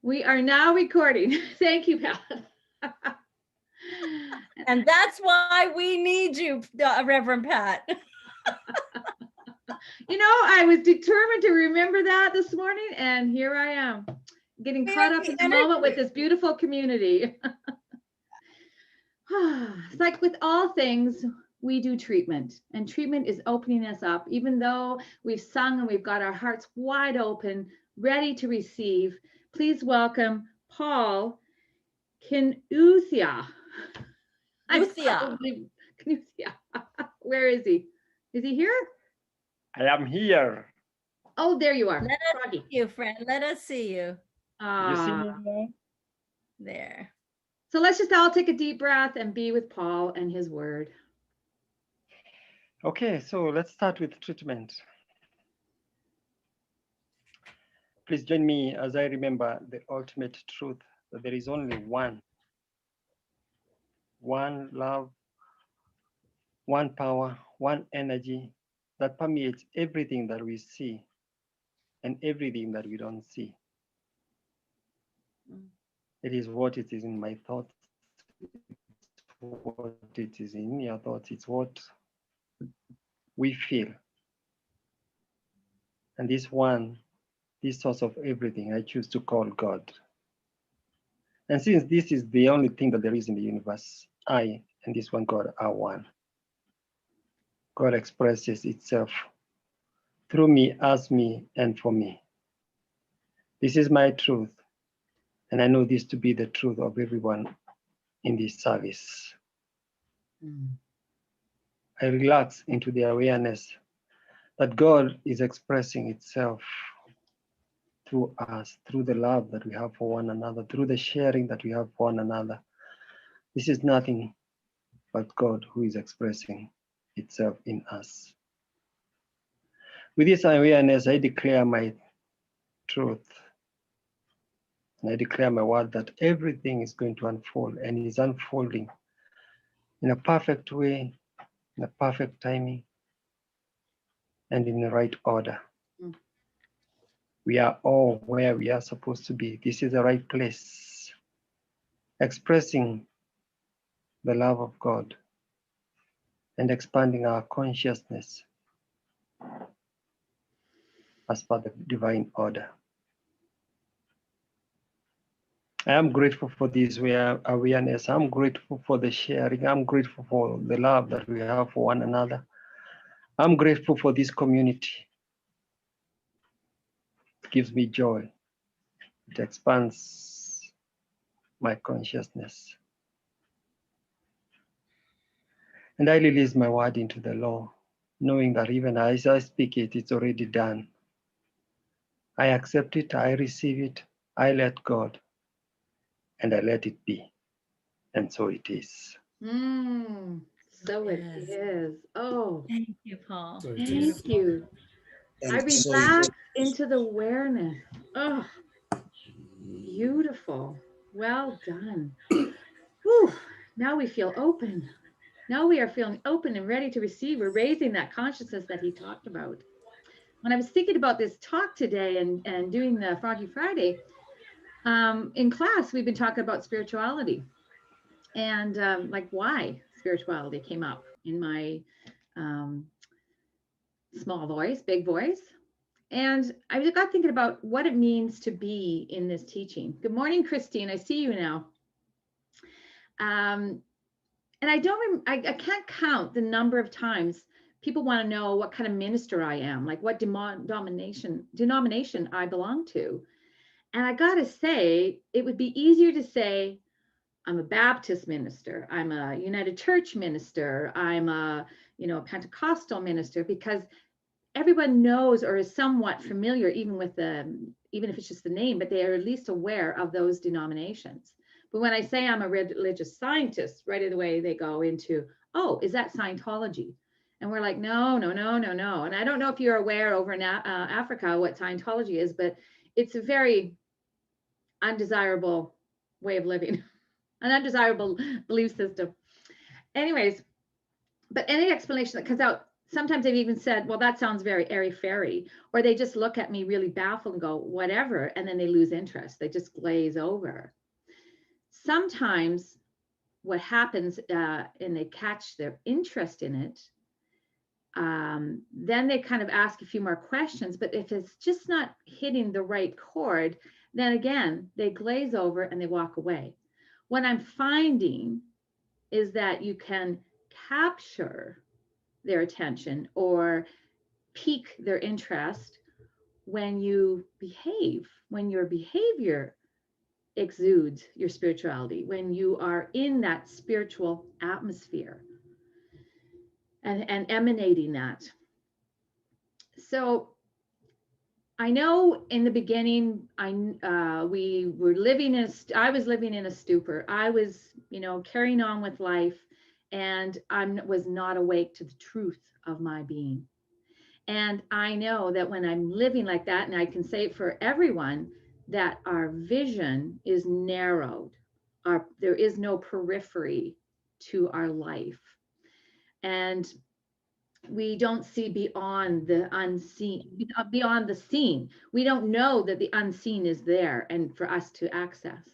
We are now recording. Thank you, Pat. And that's why we need you, Reverend Pat. You know, I was determined to remember that this morning, and here I am, getting caught up in the moment with this beautiful community. It's like with all things, we do treatment, and treatment is opening us up. Even though we've sung and we've got our hearts wide open, ready to receive, please welcome Paul Knuthia. Knuthia. Where is he? Is he here? I am here. Oh, there you are. Let us see you, friend. Let us see you. You see me now? There. So let's just all take a deep breath and be with Paul and his word. Okay, so let's start with treatment. Please join me as I remember the ultimate truth that there is only one love, one power, one energy that permeates everything that we see and everything that we don't see. It is what it is in my thoughts, it's what it is in your thoughts, it's what we feel. And this one, this source of everything, I choose to call God. And since this is the only thing that there is in the universe, I and this one God are one. God expresses itself through me, as me, and for me. This is my truth, and I know this to be the truth of everyone in this service. I relax into the awareness that God is expressing itself through us, through the love that we have for one another, through the sharing that we have for one another. This is nothing but God who is expressing itself in us. With this awareness, I declare my truth. And I declare my word that everything is going to unfold and is unfolding in a perfect way, in a perfect timing, and in the right order. We are all where we are supposed to be. This is the right place, expressing the love of God and expanding our consciousness as per the divine order. I am grateful for this awareness. I'm grateful for the sharing. I'm grateful for the love that we have for one another. I'm grateful for this community. It gives me joy. It expands my consciousness. And I release my word into the law, knowing that even as I speak it, it's already done. I accept it, I receive it, I let God, and I let it be. And so it is. So it is. Oh, thank you, Paul. Thank you. I relax into the awareness. Oh, beautiful. Well done. Whew. Now we feel open. Now we are feeling open and ready to receive. We're raising that consciousness that he talked about. When I was thinking about this talk today and doing the Froggy Friday, in class, we've been talking about spirituality and like why spirituality came up in my small voice, big voice. And I got thinking about what it means to be in this teaching. Good morning, Christine. I see you now. And I can't count the number of times people want to know what kind of minister I am, like what denomination I belong to. And I got to say, it would be easier to say, I'm a Baptist minister, I'm a United Church minister, I'm a Pentecostal minister, because everyone knows or is somewhat familiar, even if it's just the name, but they are at least aware of those denominations. But when I say I'm a religious scientist, right away they go into, oh, is that Scientology? And we're like, no. And I don't know if you're aware over in Africa what Scientology is, but it's a very undesirable way of living, an undesirable belief system. Anyways, but any explanation that comes out sometimes they've even said, well, that sounds very airy-fairy, or they just look at me really baffled and go, whatever, and then they lose interest. They just glaze over. Sometimes what happens, and they catch their interest in it, then they kind of ask a few more questions. But if it's just not hitting the right chord, then again, they glaze over and they walk away. What I'm finding is that you can capture their attention or pique their interest when you behave, when your behavior exudes your spirituality, when you are in that spiritual atmosphere and emanating that. So I know in the beginning, we were living in I was living in a stupor. I was, carrying on with life, and I was not awake to the truth of my being. And I know that when I'm living like that, and I can say it for everyone, that our vision is narrowed. There is no periphery to our life. And we don't see beyond the unseen, beyond the seen. We don't know that the unseen is there and for us to access.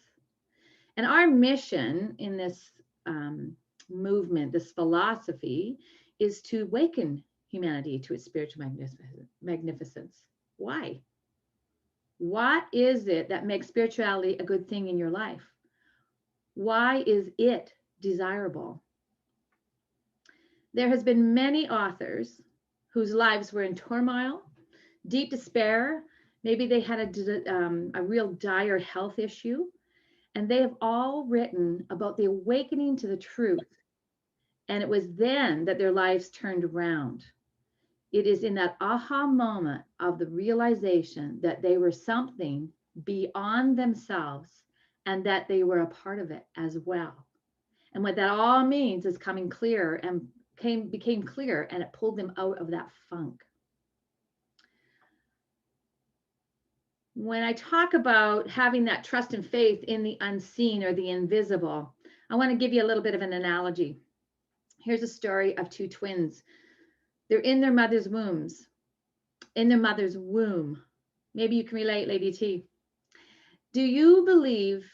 And our mission in this movement, this philosophy, is to awaken humanity to its spiritual magnificence. Why? What is it that makes spirituality a good thing in your life? Why is it desirable? There has been many authors whose lives were in turmoil, deep despair. Maybe they had a real dire health issue, and they have all written about the awakening to the truth. And it was then that their lives turned around. It is in that aha moment of the realization that they were something beyond themselves and that they were a part of it as well. And what that all means is coming clear and became clear, and it pulled them out of that funk. When I talk about having that trust and faith in the unseen or the invisible, I want to give you a little bit of an analogy. Here's a story of two twins. They're in their mother's wombs, in their mother's womb. Maybe you can relate, Lady T. Do you believe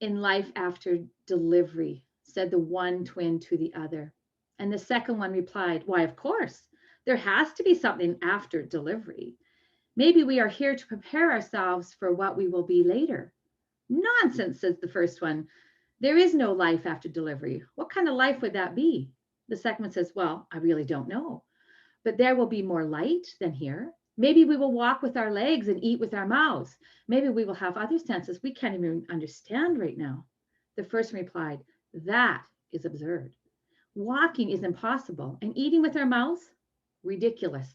in life after delivery? Said the one twin to the other. And the second one replied, why, of course, there has to be something after delivery. Maybe we are here to prepare ourselves for what we will be later. Nonsense, says the first one. There is no life after delivery. What kind of life would that be? The second one says, well, I really don't know. But there will be more light than here. Maybe we will walk with our legs and eat with our mouths. Maybe we will have other senses we can't even understand right now. The first one replied, that is absurd. Walking is impossible, and eating with our mouths, ridiculous.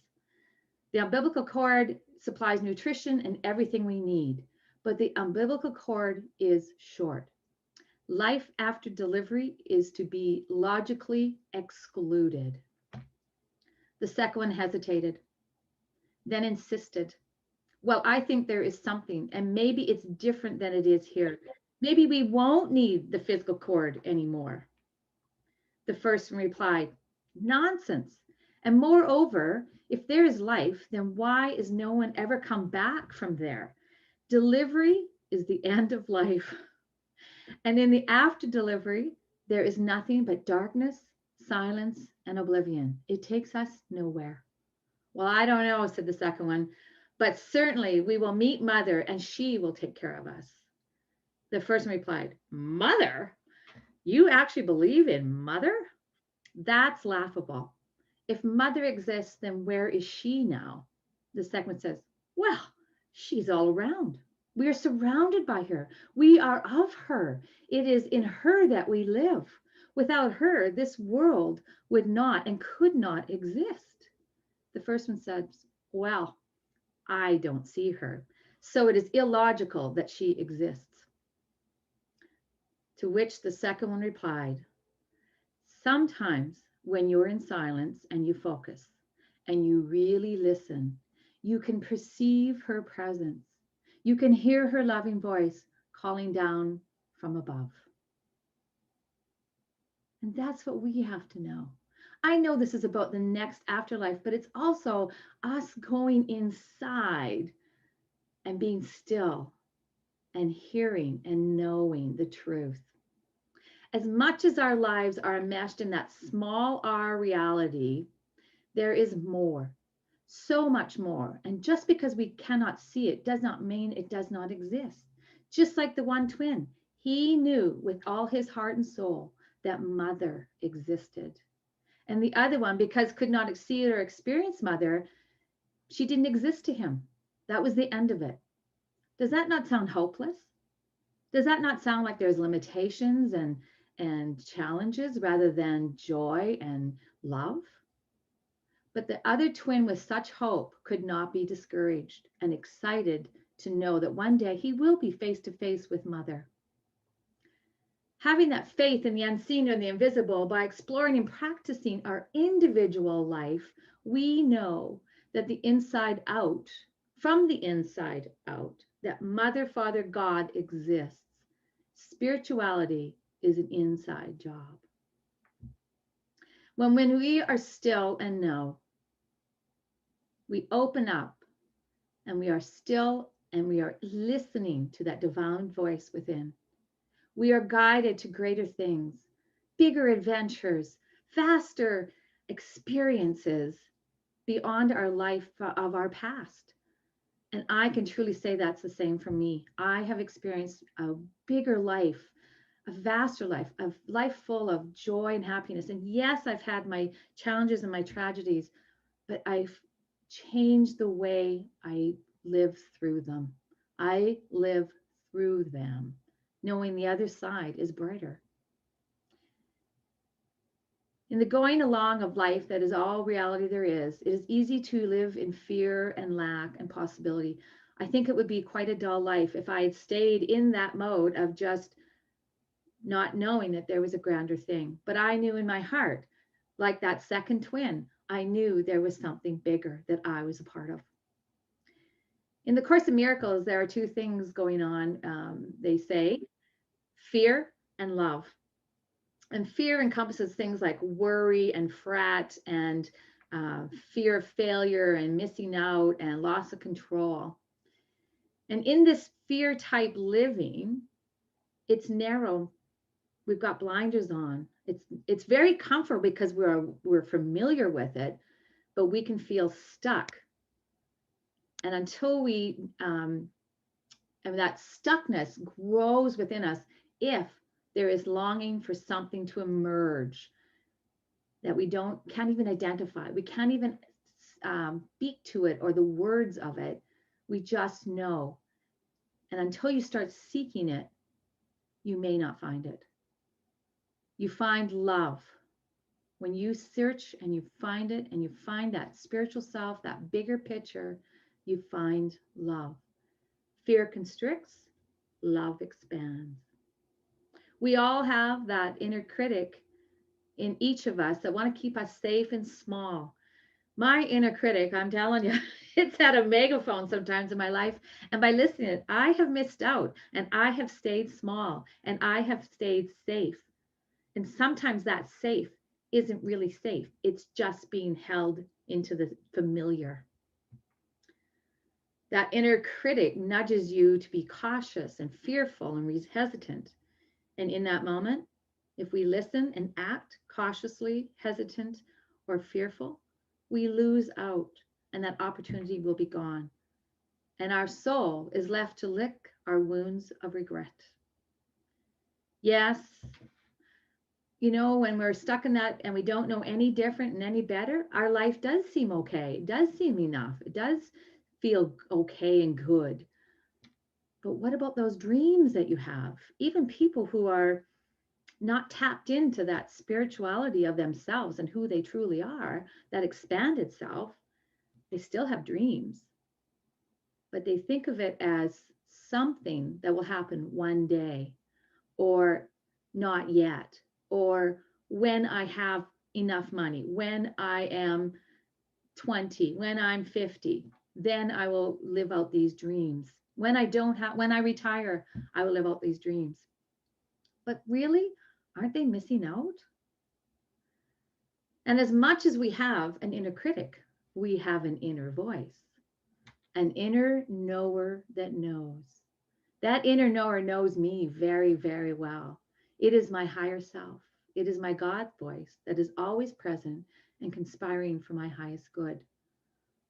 The umbilical cord supplies nutrition and everything we need, but the umbilical cord is short. Life after delivery is to be logically excluded. The second one hesitated, then insisted. Well, I think there is something, and maybe it's different than it is here. Maybe we won't need the physical cord anymore. The first one replied, nonsense. And moreover, if there is life, then why is no one ever come back from there? Delivery is the end of life. And in the after delivery, there is nothing but darkness, silence, and oblivion. It takes us nowhere. Well, I don't know, said the second one, but certainly we will meet Mother and she will take care of us. The first one replied, Mother? You actually believe in Mother? That's laughable. If Mother exists, then where is she now? The second one says, well, she's all around. We are surrounded by her. We are of her. It is in her that we live. Without her, this world would not and could not exist. The first one says, well, I don't see her, so it is illogical that she exists. To which the second one replied, sometimes when you're in silence and you focus and you really listen, you can perceive her presence. You can hear her loving voice calling down from above. And that's what we have to know. I know this is about the next afterlife, but it's also us going inside and being still and hearing and knowing the truth. As much as our lives are enmeshed in that small r reality, there is more, so much more. And just because we cannot see it does not mean it does not exist. Just like the one twin, he knew with all his heart and soul that mother existed. And the other one, because could not see it or experience mother, she didn't exist to him. That was the end of it. Does that not sound hopeless? Does that not sound like there's limitations and challenges rather than joy and love? But the other twin with such hope could not be discouraged and excited to know that one day he will be face to face with mother. Having that faith in the unseen and the invisible, by exploring and practicing our individual life, we know that the inside out, from the inside out, that Mother, Father, God exists. Spirituality is an inside job. When we are still and know, we open up and we are still and we are listening to that divine voice within. We are guided to greater things, bigger adventures, faster experiences beyond our life of our past. And I can truly say that's the same for me. I have experienced a bigger life, a vaster life, a life full of joy and happiness. And yes, I've had my challenges and my tragedies, but I've changed the way I live through them. I live through them, knowing the other side is brighter. In the going along of life that is all reality there is, it is easy to live in fear and lack and possibility. I think it would be quite a dull life if I had stayed in that mode of just not knowing that there was a grander thing. But I knew in my heart, like that second twin, I knew there was something bigger that I was a part of. In the Course in Miracles, there are two things going on. They say fear and love. And fear encompasses things like worry and fret and fear of failure and missing out and loss of control. And in this fear type living, it's narrow. We've got blinders on. It's very comfortable because we're familiar with it, but we can feel stuck. And until and that stuckness grows within us, if there is longing for something to emerge that we can't even identify, we can't even speak to it or the words of it, we just know. And until you start seeking it, you may not find it. You find love. When you search and you find it and you find that spiritual self, that bigger picture, you find love. Fear constricts, love expands. We all have that inner critic in each of us that want to keep us safe and small. My inner critic, I'm telling you, it's had a megaphone sometimes in my life. And by listening to it, I have missed out and I have stayed small and I have stayed safe. And sometimes that safe isn't really safe. It's just being held into the familiar. That inner critic nudges you to be cautious and fearful and hesitant. And in that moment, if we listen and act cautiously, hesitant, or fearful, we lose out and that opportunity will be gone. And our soul is left to lick our wounds of regret. Yes, when we're stuck in that and we don't know any different and any better, our life does seem okay. It does seem enough. It does feel okay and good. But what about those dreams that you have? Even people who are not tapped into that spirituality of themselves and who they truly are, that expanded self, they still have dreams. But they think of it as something that will happen one day, or not yet, or when I have enough money, when I am 20, when I'm 50, then I will live out these dreams. When I retire, I will live out these dreams. But really, aren't they missing out? And as much as we have an inner critic, we have an inner voice, an inner knower that knows. That inner knower knows me very, very well. It is my higher self. It is my God voice that is always present and conspiring for my highest good.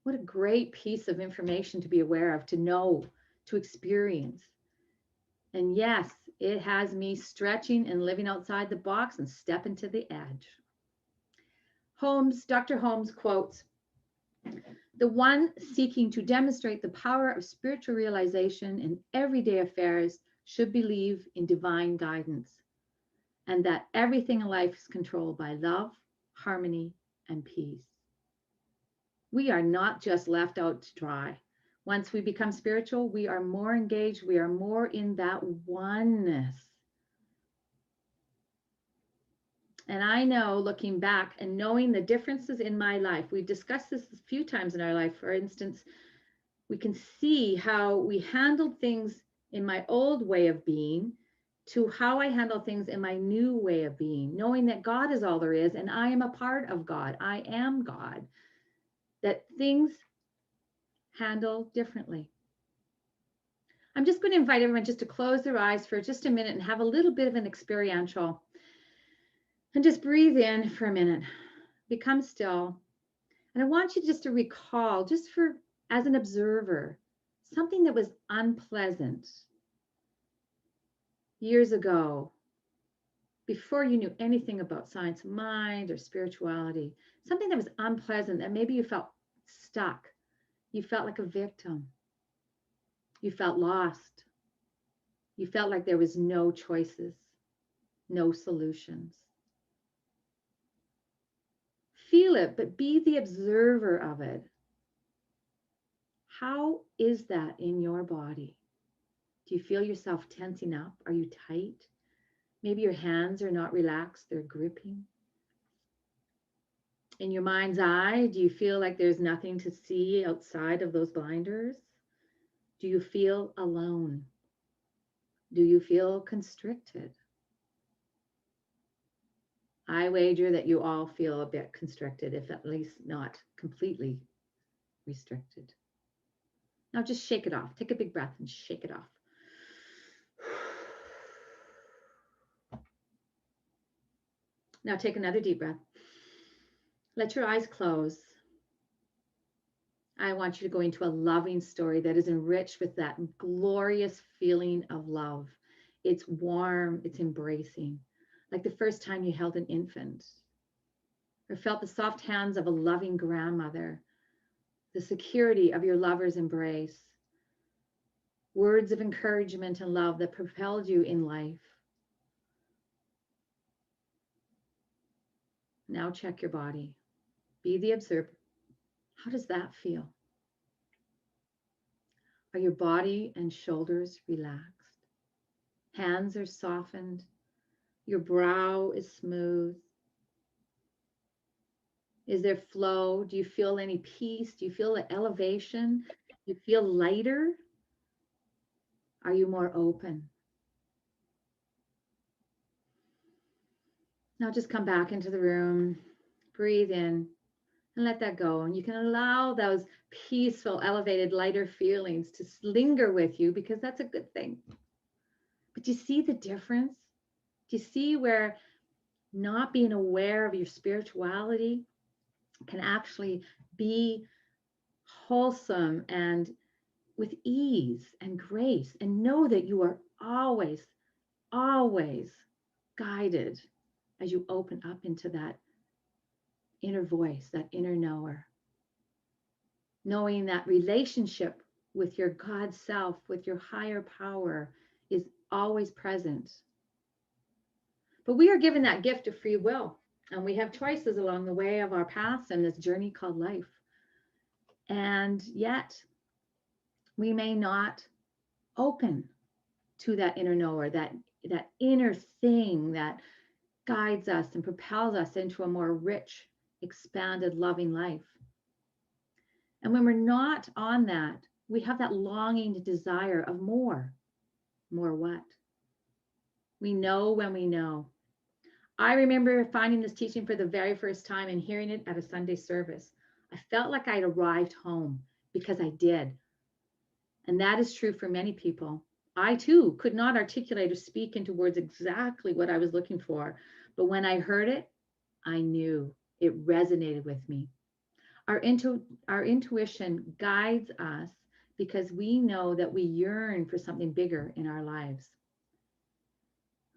What a great piece of information to be aware of, to know, to experience. And yes, it has me stretching and living outside the box and stepping to the edge. Dr. Holmes quotes, "The one seeking to demonstrate the power of spiritual realization in everyday affairs should believe in divine guidance, and that everything in life is controlled by love, harmony, and peace." We are not just left out to dry. Once we become spiritual, we are more engaged. We are more in that oneness. And I know, looking back and knowing the differences in my life, we've discussed this a few times in our life. For instance, we can see how we handled things in my old way of being to how I handle things in my new way of being, knowing that God is all there is and I am a part of God. I am God. That things handle differently. I'm just going to invite everyone just to close their eyes for just a minute and have a little bit of an experiential. And just breathe in for a minute. Become still. And I want you just to recall, just for as an observer, something that was unpleasant years ago, before you knew anything about science of mind or spirituality, something that was unpleasant that maybe you felt stuck. You felt like a victim. You felt lost. You felt like there was no choices, no solutions. Feel it, but be the observer of it. How is that in your body? Do you feel yourself tensing up? Are you tight? Maybe your hands are not relaxed, they're gripping. In your mind's eye, do you feel like there's nothing to see outside of those blinders? Do you feel alone? Do you feel constricted? I wager that you all feel a bit constricted, if at least not completely restricted. Now just shake it off. Take a big breath and shake it off. Now take another deep breath. Let your eyes close. I want you to go into a loving story that is enriched with that glorious feeling of love. It's warm, it's embracing, like the first time you held an infant, or felt the soft hands of a loving grandmother, the security of your lover's embrace, words of encouragement and love that propelled you in life. Now check your body. Be the observer. How does that feel? Are your body and shoulders relaxed? Hands are softened. Your brow is smooth. Is there flow? Do you feel any peace? Do you feel the elevation? Do you feel lighter? Are you more open? Now just come back into the room, breathe in, and let that go. And you can allow those peaceful, elevated, lighter feelings to linger with you, because that's a good thing. But do you see the difference? Do you see where not being aware of your spirituality can actually be wholesome and with ease and grace, and know that you are always, always guided as you open up into that inner voice, that inner knower, knowing that relationship with your God self, with your higher power, is always present. But we are given that gift of free will, and we have choices along the way of our paths and this journey called life. And yet we may not open to that inner knower, that inner thing that guides us and propels us into a more rich, expanded, loving life. And when we're not on that, we have that longing to desire of more. More what? We know when we know. I remember finding this teaching for the very first time and hearing it at a Sunday service. I felt like I'd arrived home because I did. And that is true for many people. I too could not articulate or speak into words exactly what I was looking for. But when I heard it, I knew it resonated with me. Our intuition guides us because we know that we yearn for something bigger in our lives.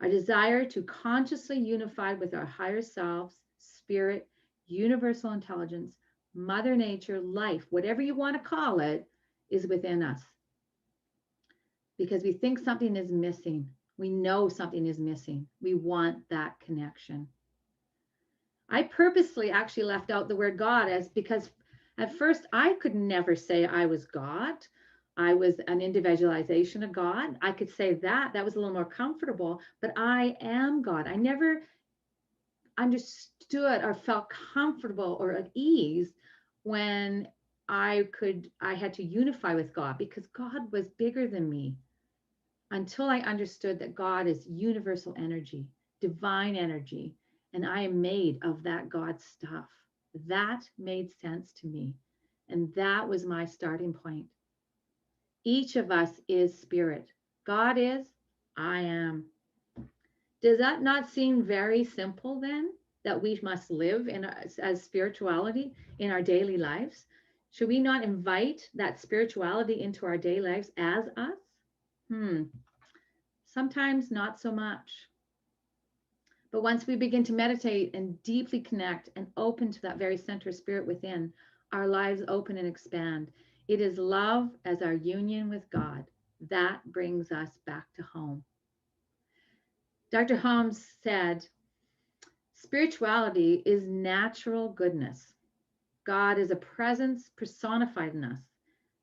Our desire to consciously unify with our higher selves, spirit, universal intelligence, Mother Nature, life, whatever you want to call it, is within us. Because we think something is missing. We know something is missing. We want that connection. I purposely actually left out the word God as because at first I could never say I was God. I was an individualization of God. I could say that. That was a little more comfortable, but I am God. I never understood or felt comfortable or at ease when I had to unify with God because God was bigger than me until I understood that God is universal energy, divine energy, and I am made of that God stuff. That made sense to me. And that was my starting point. Each of us is spirit. God is, I am. Does that not seem very simple then? That we must live in as spirituality in our daily lives? Should we not invite that spirituality into our daily lives as us? Sometimes not so much. But once we begin to meditate and deeply connect and open to that very center of spirit within, our lives open and expand. It is love as our union with God that brings us back to home. Dr. Holmes said, spirituality is natural goodness. God is a presence personified in us.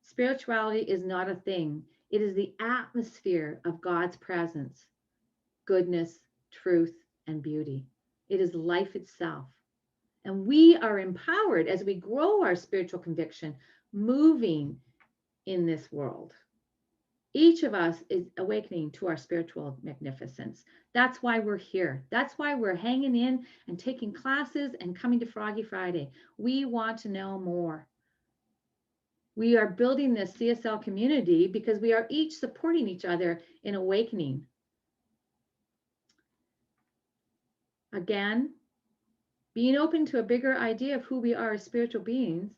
Spirituality is not a thing. It is the atmosphere of God's presence, goodness, truth, and beauty. It is life itself. And we are empowered as we grow our spiritual conviction, moving in this world. Each of us is awakening to our spiritual magnificence. That's why we're here. That's why we're hanging in and taking classes and coming to Froggy Friday. We want to know more. We are building this CSL community because we are each supporting each other in awakening. Again, being open to a bigger idea of who we are as spiritual beings,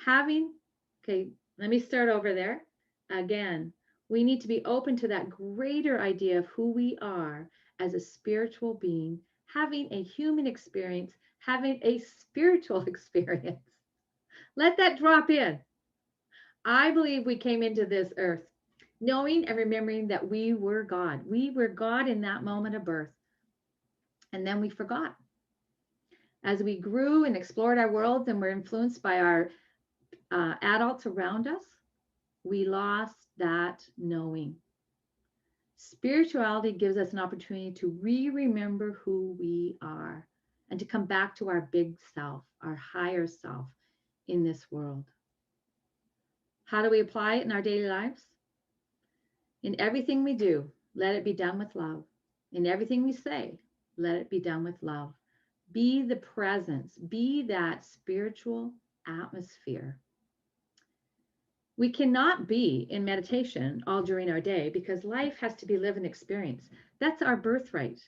let me start over there. Again, we need to be open to that greater idea of who we are as a spiritual being, having a human experience, having a spiritual experience. Let that drop in. I believe we came into this earth knowing and remembering that we were God. We were God in that moment of birth. And then we forgot. As we grew and explored our worlds and were influenced by our adults around us, we lost that knowing. Spirituality gives us an opportunity to remember who we are and to come back to our big self, our higher self in this world. How do we apply it in our daily lives? In everything we do, let it be done with love. In everything we say, let it be done with love. Be the presence, be that spiritual atmosphere. We cannot be in meditation all during our day because life has to be lived and experienced. That's our birthright.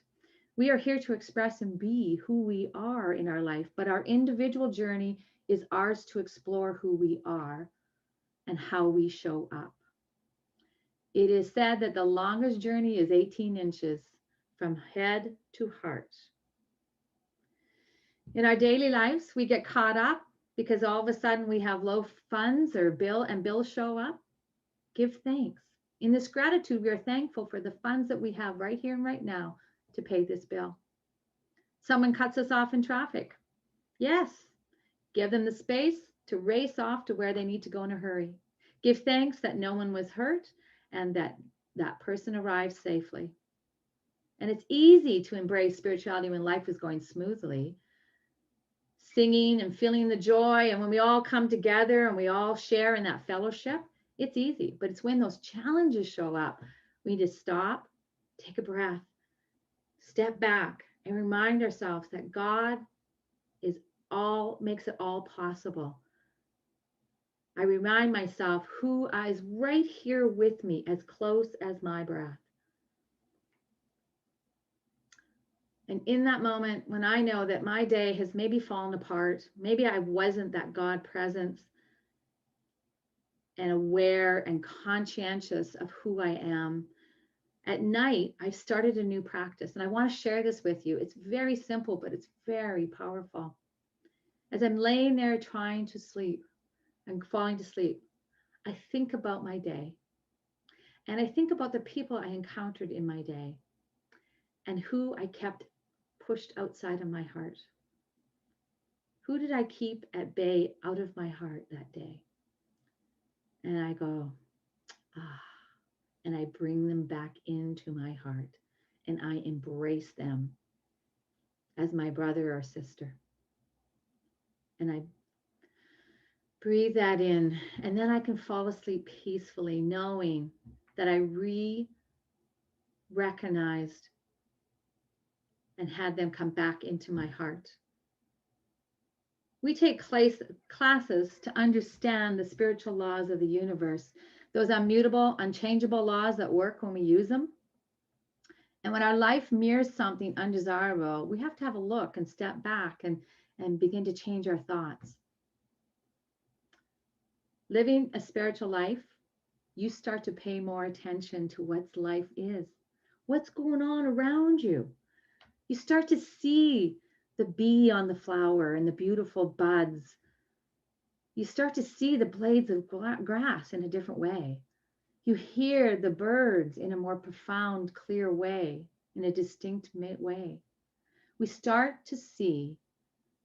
We are here to express and be who we are in our life, but our individual journey is ours to explore who we are and how we show up. It is said that the longest journey is 18 inches from head to heart. In our daily lives, we get caught up because all of a sudden we have low funds or bills show up. Give thanks. In this gratitude, we are thankful for the funds that we have right here and right now to pay this bill. Someone cuts us off in traffic. Yes, give them the space to race off to where they need to go in a hurry. Give thanks that no one was hurt and that that person arrived safely. And it's easy to embrace spirituality when life is going smoothly, singing and feeling the joy. And when we all come together and we all share in that fellowship, it's easy. But it's when those challenges show up, we need to stop, take a breath, step back, and remind ourselves that God is makes it all possible. I remind myself who is right here with me, as close as my breath. And in that moment, when I know that my day has maybe fallen apart, maybe I wasn't that God presence and aware and conscientious of who I am, at night, I've started a new practice. And I want to share this with you. It's very simple, but it's very powerful. As I'm laying there trying to sleep and falling to sleep, I think about my day. And I think about the people I encountered in my day and who I kept pushed outside of my heart. Who did I keep at bay out of my heart that day? And I go, ah, and I bring them back into my heart and I embrace them as my brother or sister. And I breathe that in, and then I can fall asleep peacefully, knowing that I recognized and had them come back into my heart. We take classes to understand the spiritual laws of the universe, those immutable, unchangeable laws that work when we use them. And when our life mirrors something undesirable, we have to have a look and step back and begin to change our thoughts. Living a spiritual life, you start to pay more attention to what life is, what's going on around you. You start to see the bee on the flower and the beautiful buds. You start to see the blades of grass in a different way. You hear the birds in a more profound, clear way, in a distinct way. We start to see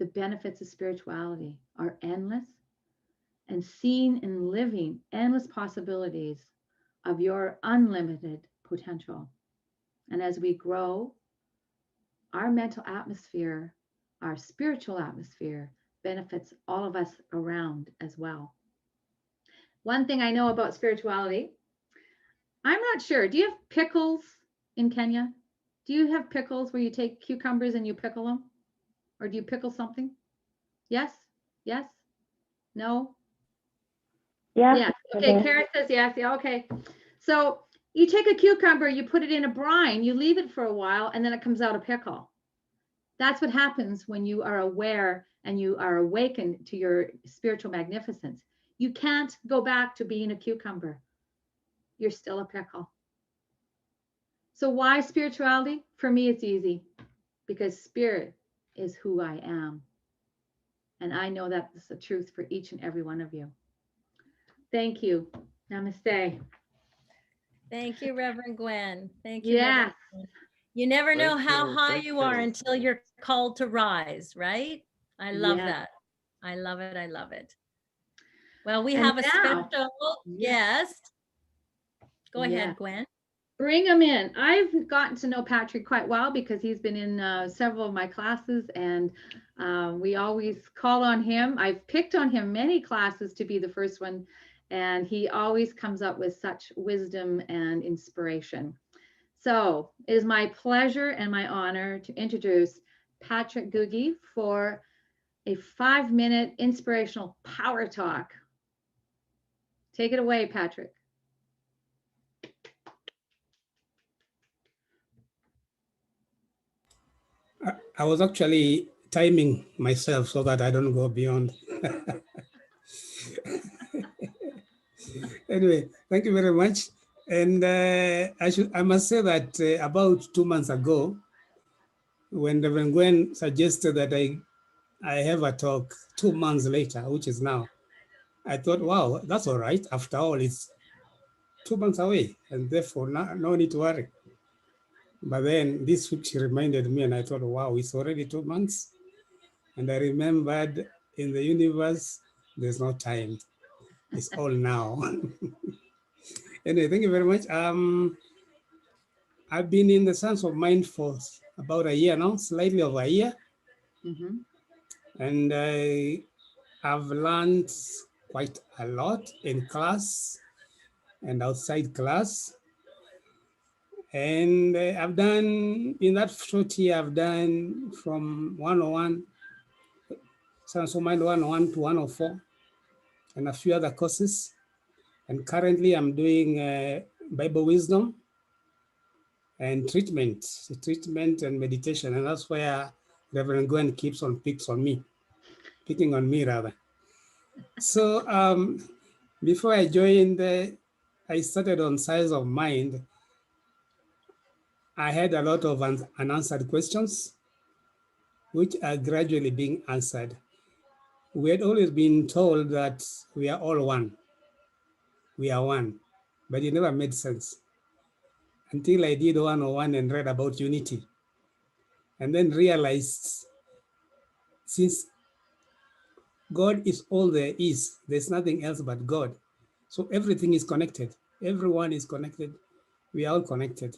the benefits of spirituality are endless, and seeing and living endless possibilities of your unlimited potential. And as we grow, our mental atmosphere, our spiritual atmosphere benefits all of us around as well. One thing I know about spirituality, I'm not sure. Do you have pickles in Kenya? Do you have pickles where you take cucumbers and you pickle them? Or do you pickle something? Yes? Yes? No? Yeah. Yes. Okay, Kara says yes. Yeah, okay. So you take a cucumber, you put it in a brine, you leave it for a while, and then it comes out a pickle. That's what happens when you are aware and you are awakened to your spiritual magnificence. You can't go back to being a cucumber. You're still a pickle. So why spirituality? For me, it's easy because spirit is who I am. And I know that's the truth for each and every one of you. Thank you. Namaste. Thank you, Reverend Gwen. Thank you. Yes. Reverend. You never know Thank how you, high thank you are you. until you're called to rise, right? I love Yes. that. I love it. I love it. Well, we And have a now- special guest. Go ahead, Gwen. Bring him in. I've gotten to know Patrick quite well because he's been in several of my classes, and we always call on him. I've picked on him many classes to be the first one, and he always comes up with such wisdom and inspiration. So it is my pleasure and my honor to introduce Patrick Googie for a 5-minute inspirational power talk. Take it away, Patrick. I was actually timing myself so that I don't go beyond. Anyway, thank you very much. And I must say that about 2 months ago, when Reverend Gwen suggested that I have a talk 2 months later, which is now, I thought, wow, that's all right. After all, it's 2 months away, and therefore no need to worry. But then this week she reminded me, and I thought, wow, it's already 2 months. And I remembered in the universe, there's no time. It's all now. Anyway, thank you very much. I've been in the Science of Mind for about a year now, slightly over a year. Mm-hmm. And I've learned quite a lot in class and outside class. And I've done, in that short year, I've done from 101, Science of Mind 101 to 104, and a few other courses. And currently I'm doing Bible wisdom and treatment and meditation. And that's where Reverend Gwen keeps on picking on me rather. So before I joined, I started on Size of Mind. I had a lot of unanswered questions, which are gradually being answered. We had always been told that we are all one. We are one, but it never made sense until I did 101 and read about unity, and then realized since God is all there is, there's nothing else but God. So everything is connected. Everyone is connected. We are all connected.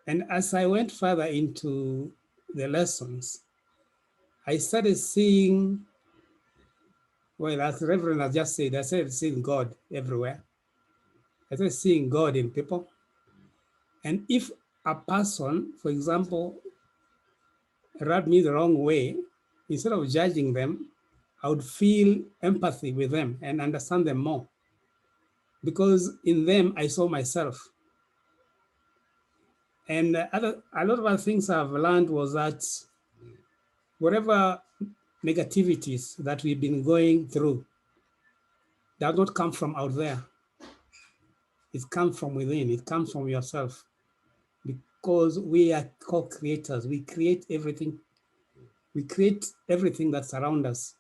And as I went further into the lessons, I started seeing, well, as the Reverend has just said, I started seeing God everywhere. I started seeing God in people. And if a person, for example, rubbed me the wrong way, instead of judging them, I would feel empathy with them and understand them more. Because in them, I saw myself. And a lot of other things I've learned was that whatever negativities that we've been going through does not come from out there. It comes from within. It comes from yourself. Because we are co-creators. We create everything. We create everything that surrounds us.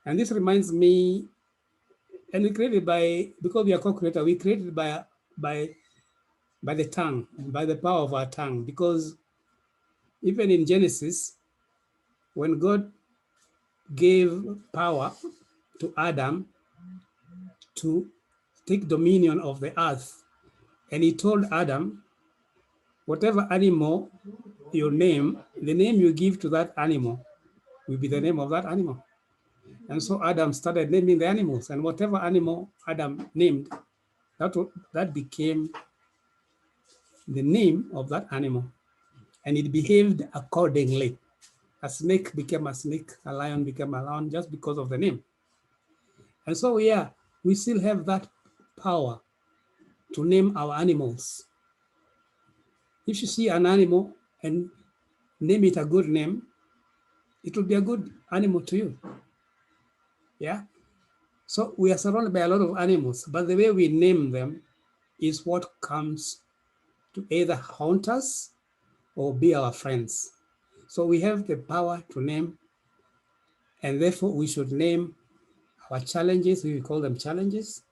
And this reminds me, and we created because we are co-creators, we created by the tongue, by the power of our tongue. Because even in Genesis, when God gave power to Adam to take dominion of the earth, and he told Adam, whatever animal you name, the name you give to that animal will be the name of that animal. And so Adam started naming the animals, and whatever animal Adam named, that became the name of that animal. And it behaved accordingly. A snake became a snake, a lion became a lion just because of the name. And so we still have that power to name our animals. If you see an animal and name it a good name, it will be a good animal to you. Yeah. So we are surrounded by a lot of animals, but the way we name them is what comes to either haunt us or be our friends. So we have the power to name, and therefore we should name our challenges. We call them challenges.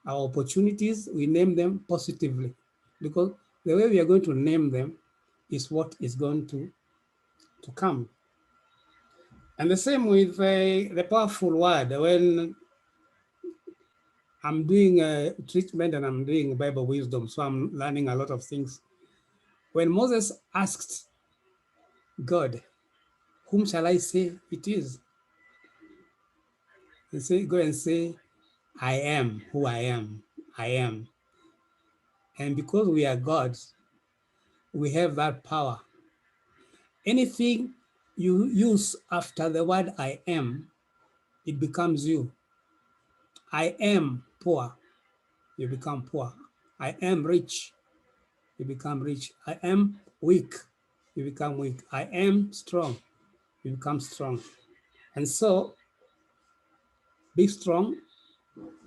Our opportunities, we name them positively, because the way we are going to name them is what is going to come. And the same with the powerful word. When I'm doing treatment and I'm doing Bible wisdom, so I'm learning a lot of things. When Moses asked God, whom shall I say it is? He said, go and say, I am who I am. I am. And because we are gods, we have that power. Anything you use after the word I am, it becomes you. I am poor, you become poor. I am rich, you become rich. I am weak, you become weak. I am strong, you become strong. And so be strong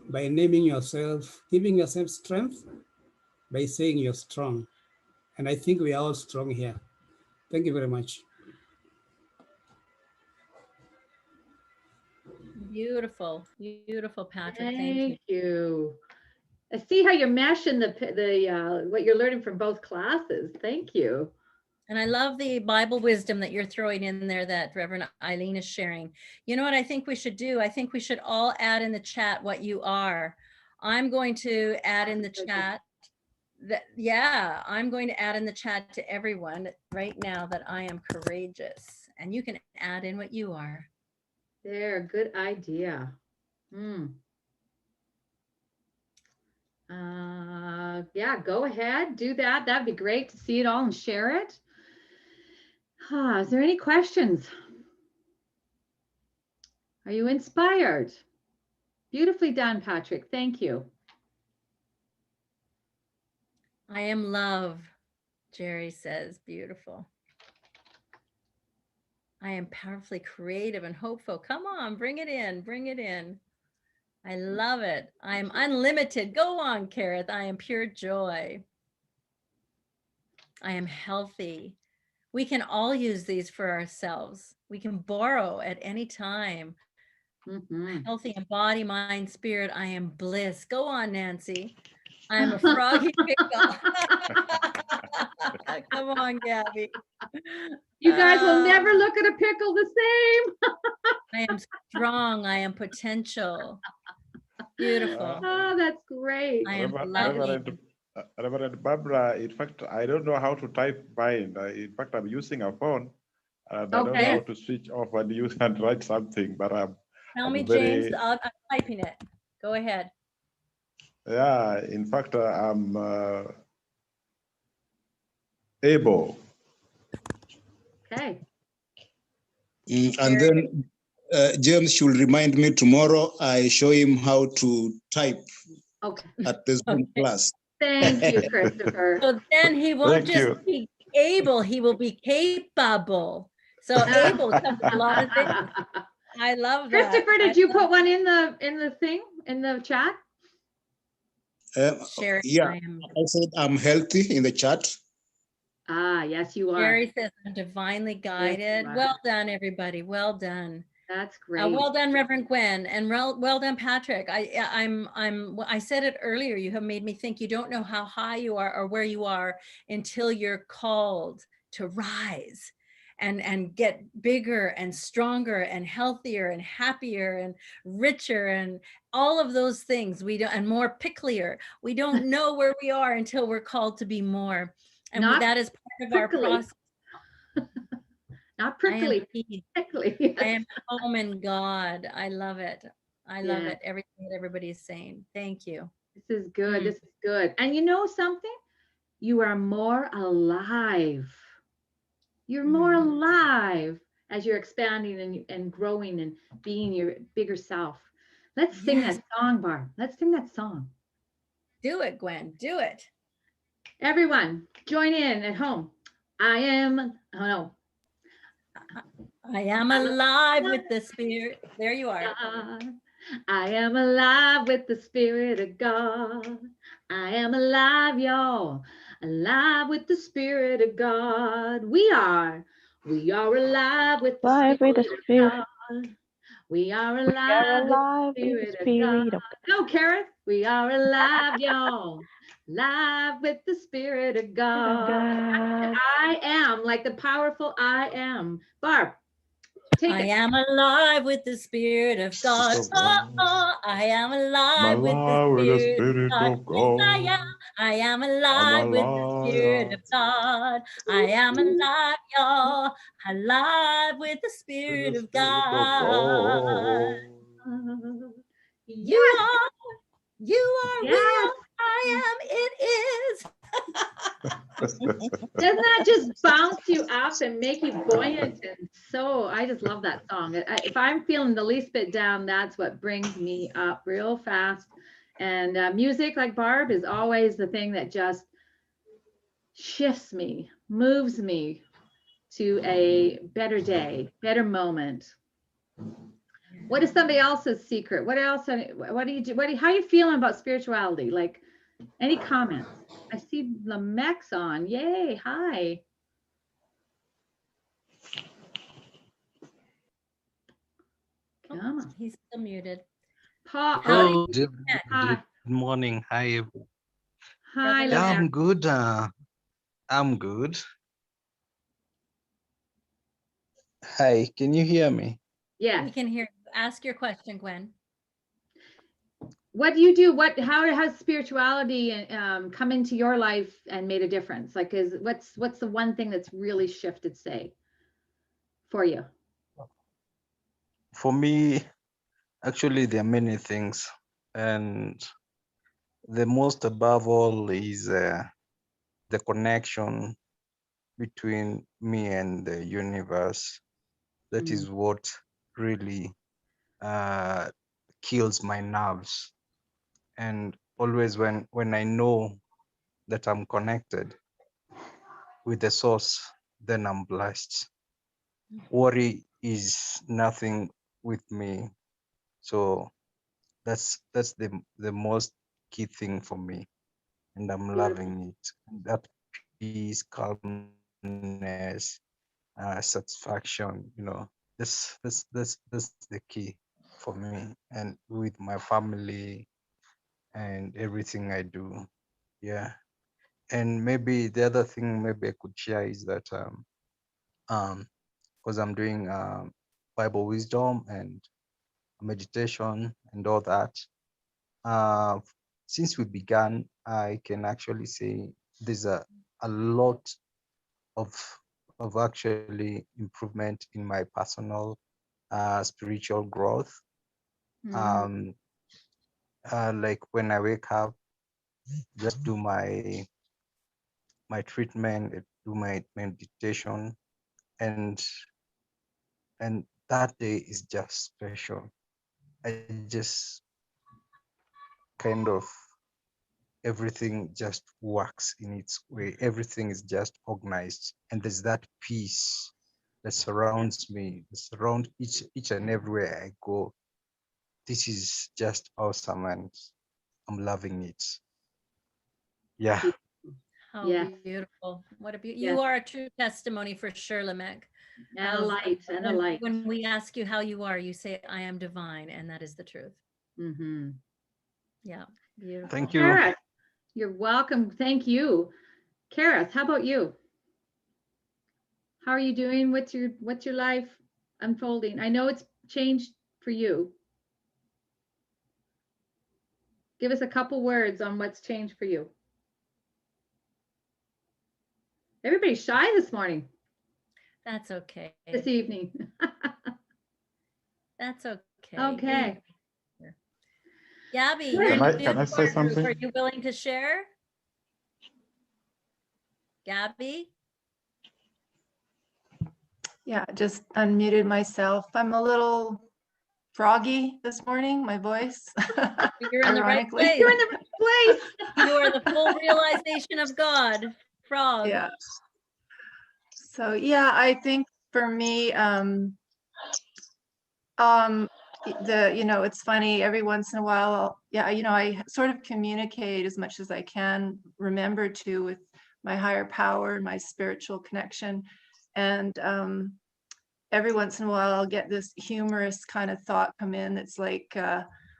by naming yourself, giving yourself strength by saying you're strong. And I think we are all strong here. Thank you very much. Beautiful, beautiful, Patrick. Thank you. Thank you. I see how you're meshing the what you're learning from both classes. Thank you. And I love the Bible wisdom that you're throwing in there that Reverend Eileen is sharing. You know what I think we should do? I think we should all add in the chat what you are. I'm going to add in the chat that, yeah, I'm going to add in the chat to everyone right now that I am courageous. And you can add in what you are. There, good idea. Yeah, Yeah, go ahead, do that. That'd be great to see it all and share it. Is there any questions? Are you inspired? Beautifully done, Patrick. Thank you. I am love, Jerry says. Beautiful. I am powerfully creative and hopeful. Come on, bring it in, bring it in. I love it. I am unlimited. Go on, Kareth. I am pure joy. I am healthy. We can all use these for ourselves. We can borrow at any time. Healthy in body, mind, spirit. I am bliss. Go on, Nancy. I am a froggy pickle. Come on, Gabby. You guys will never look at a pickle the same. I am strong. I am potential. Beautiful. Oh, that's great. I am lovely. Reverend Barbara, in fact, I don't know how to type mine. In fact, I'm using a phone and I don't know how to switch off and use and write something, but Tell me, James, I'm typing it. Go ahead. Yeah, in fact, I'm able. Okay. And then James should remind me tomorrow. I show him how to type at the Zoom class. Thank you, Christopher. So then he won't just be able, he will be capable. So able covers a lot of things. I love that. Christopher, did you put one in the thing, in the chat? Sherry, yeah, I said I'm healthy in the chat. Yes, you are. Sherry says I'm divinely guided. Yes, well done, everybody. Well done. That's great. Well done, Reverend Gwen, and well done, Patrick. I said it earlier. You have made me think. You don't know how high you are or where you are until you're called to rise and get bigger and stronger and healthier and happier and richer and all of those things. We don't, and more picklier. We don't know where we are until we're called to be more. And that is part of our process. Not prickly. I am home in God. I love it. I love it. Everything that everybody is saying. Thank you. This is good. This is good. And you know something? You are more alive. You're more alive as you're expanding and growing and being your bigger self. Let's sing that song, Barb. Let's sing that song. Do it, Gwen. Do it. Everyone, join in at home. I am alive with the Spirit. There you are. I am alive with the Spirit of God. I am alive, y'all. Alive with the Spirit of God. We are alive with the Spirit of God. We are alive with the Spirit of God. Go, Kareth. We are alive, y'all. Alive with the Spirit of God. I am, like the powerful I am. Barb, take it. I am alive with the Spirit of God. I am alive with the Spirit of God. Yes, I am alive with the Spirit of God. I am alive, y'all. Alive with the Spirit of God. You are, we are, I am, it is. Doesn't that just bounce you up and make you buoyant? And so I just love that song. If I'm feeling the least bit down, that's what brings me up real fast. And music, like Barb, is always the thing that just shifts me, moves me to a better day, better moment. What is somebody else's secret? What else? What do you do? How are you feeling about spirituality? Like, any comments? I see Lamec's on. Yay. Hi. Come on. He's still muted. Paul. Good morning. Hi. Hi, Yeah, Lamec. I'm good. I'm good. Hi, can you hear me? Yeah. We can hear you. Ask your question, Gwen. What do you do? How has spirituality come into your life and made a difference? Like, what's the one thing that's really shifted, say, for you? For me, actually, there are many things. And the most above all is the connection between me and the universe. That is what really kills my nerves. And always when I know that I'm connected with the source, then I'm blessed. Worry is nothing with me. So that's the most key thing for me, and I'm loving it. That peace, calmness, satisfaction, that's the key for me, and with my family and everything I do. Yeah. And maybe the other thing maybe I could share is that because I'm doing Bible wisdom and meditation and all that. Uh, since we began, I can actually say there's a lot of actually improvement in my personal spiritual growth. Like when I wake up, just do my treatment, do my meditation, and that day is just special. I just kind of everything just works in its way. Everything is just organized, and there's that peace that surrounds me, surround each and everywhere I go. This is just awesome, and I'm loving it. Yeah. How beautiful. What a beautiful. You are a true testimony for sure, Lamech. And a light, and a light. When we ask you how you are, you say, I am divine, and that is the truth. Yeah, beautiful. Thank you. Kareth, you're welcome. Thank you. Kareth, how about you? How are you doing? What's your life unfolding? I know it's changed for you. Give us a couple words on what's changed for you. Everybody's shy this morning. That's okay. This evening. That's okay. Okay. Gabby, can I say something? Are you willing to share? Gabby? Yeah, just unmuted myself. I'm a little froggy this morning, my voice. You're in the right place. You're in the right place. You are the full realization of God, frog. Yeah. So yeah, I think for me, it's funny every once in a while, I sort of communicate as much as I can, remember to with my higher power, my spiritual connection. And every once in a while, I'll get this humorous kind of thought come in. It's like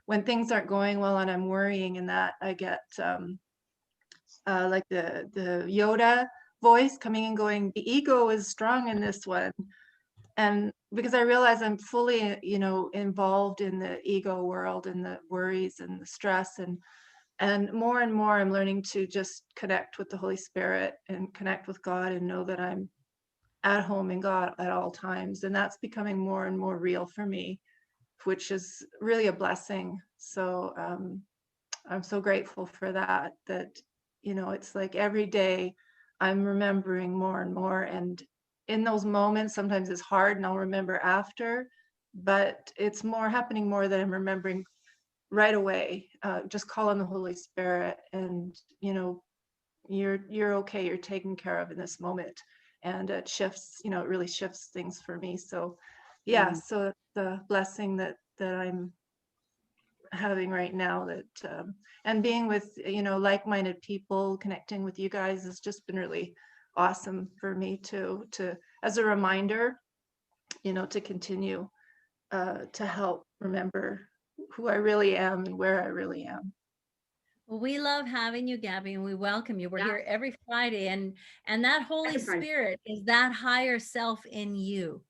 when things aren't going well and I'm worrying and that, I get like the Yoda voice coming and going, the ego is strong in this one. And because I realize I'm fully, involved in the ego world and the worries and the stress, and more I'm learning to just connect with the Holy Spirit and connect with God and know that I'm at home in God at all times. And that's becoming more and more real for me, which is really a blessing. So I'm so grateful for that, it's like every day I'm remembering more and more. And in those moments, sometimes it's hard and I'll remember after, but it's happening more than I'm remembering right away. Just call on the Holy Spirit and, you're okay, you're taken care of in this moment. And it shifts, it really shifts things for me. So yeah, so the blessing that I'm having right now, that and being with like-minded people, connecting with you guys has just been really awesome for me to as a reminder, to continue to help remember who I really am and where I really am. Well, we love having you, Gabby, and we welcome you. We're here every Friday, and that Holy Spirit is that higher self in you.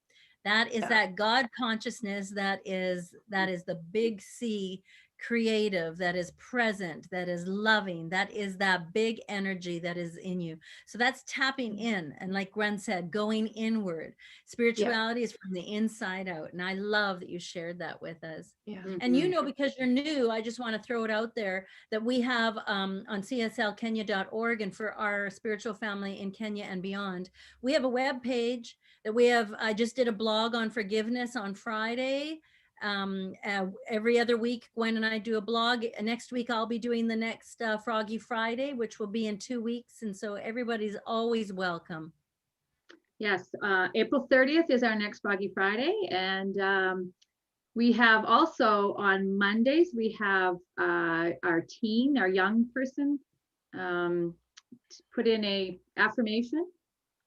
That is that God consciousness that is the big C creative, that is present, that is loving, that is that big energy that is in you. So that's tapping in. And like Gwen said, going inward. Spirituality is from the inside out. And I love that you shared that with us. Yeah. And you know, because you're new, I just want to throw it out there that we have on cslkenya.org, and for our spiritual family in Kenya and beyond, we have a web page that we have. I just did a blog on forgiveness on Friday. Every other week, Gwen and I do a blog. Next week, I'll be doing the next Froggy Friday, which will be in 2 weeks. And so everybody's always welcome. Yes, April 30th is our next Froggy Friday. And we have also on Mondays, we have our teen, our young person, put in a affirmation.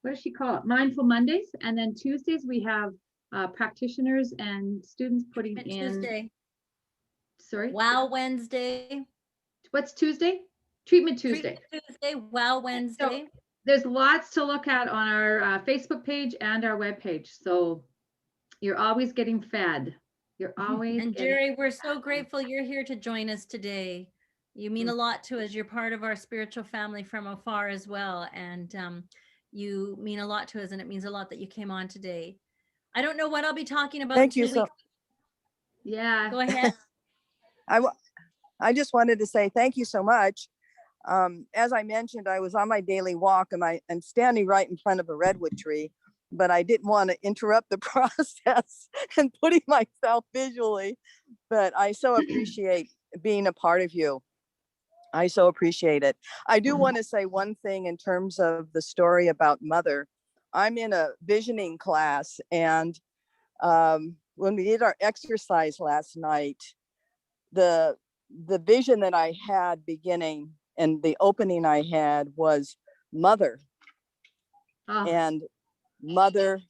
What does she call it? Mindful Mondays. And then Tuesdays, we have practitioners and students putting in Tuesday. Sorry? Wow Wednesday. What's Tuesday? Treatment Tuesday. Treatment Tuesday, Wow Wednesday. So there's lots to look at on our Facebook page and our webpage. So you're always getting fed. You're always And getting Jerry, we're so grateful you're here to join us today. You mean a lot to us. You're part of our spiritual family from afar as well. And you mean a lot to us, and it means a lot that you came on today. I don't know what I'll be talking about. Thank you so. Yeah. Go ahead. I just wanted to say thank you so much. As I mentioned, I was on my daily walk, and I'm standing right in front of a redwood tree, but I didn't want to interrupt the process and putting myself visually. But I so appreciate being a part of you. I so appreciate it. I do want to say one thing in terms of the story about Mother. I'm in a visioning class, and when we did our exercise last night, the vision that I had beginning and the opening I had was Mother. And Mother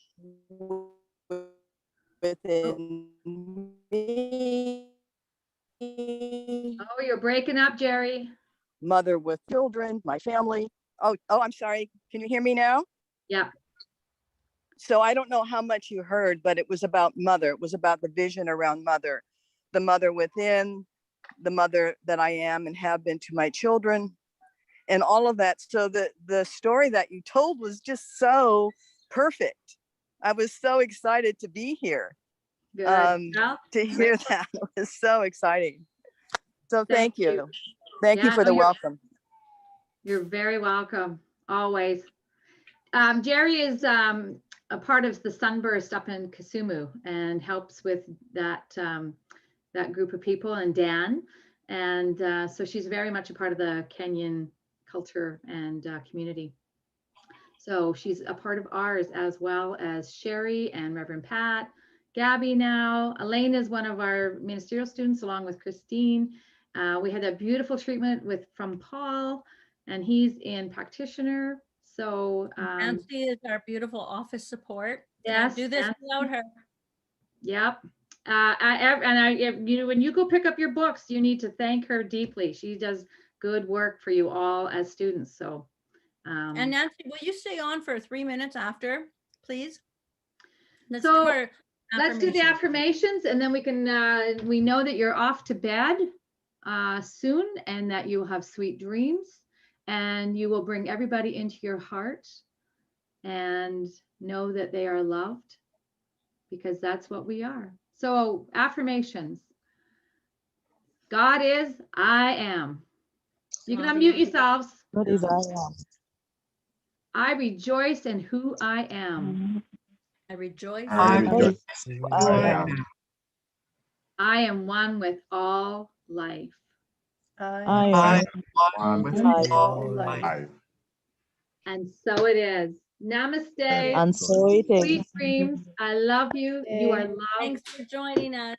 within me. Oh, you're breaking up, Jerry. Mother with children, my family. Oh, I'm sorry. Can you hear me now? Yeah. So I don't know how much you heard, but it was about Mother. It was about the vision around Mother, the mother within, the mother that I am and have been to my children, and all of that. So the story that you told was just so perfect. I was so excited to be here. Good. To hear that. It was so exciting. So thank you. Thank you Yeah, for the welcome. You're very welcome, always. Jerry is a part of the Sunburst up in Kisumu and helps with that that group of people, and Dan. And so she's very much a part of the Kenyan culture and community. So she's a part of ours, as well as Sherry and Reverend Pat, Gabby now. Elaine is one of our ministerial students, along with Christine. We had a beautiful treatment from Paul, and he's in practitioner. So Nancy is our beautiful office support. Yes, Can't do this without her. Yep. You know, when you go pick up your books, you need to thank her deeply. She does good work for you all as students. So and Nancy, will you stay on for 3 minutes after, please? Let's do the affirmations, and then we can we know that you're off to bed soon, and that you will have sweet dreams, and you will bring everybody into your heart and know that they are loved, because that's what we are. So affirmations. God is, I am. You can unmute yourselves. God is, I am. I rejoice in who I am. I rejoice. I am one with all life. I am one with all life. And so it is. Namaste. And so it is. Sweet dreams. I love you. You are loved. Thanks for joining us.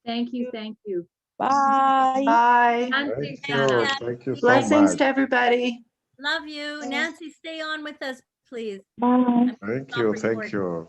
Thank you. Thank you. Bye. Bye. Thank you. Thank you so Blessings much. to everybody. Love you. Nancy, stay on with us, please. Bye. Thank you. Thank you.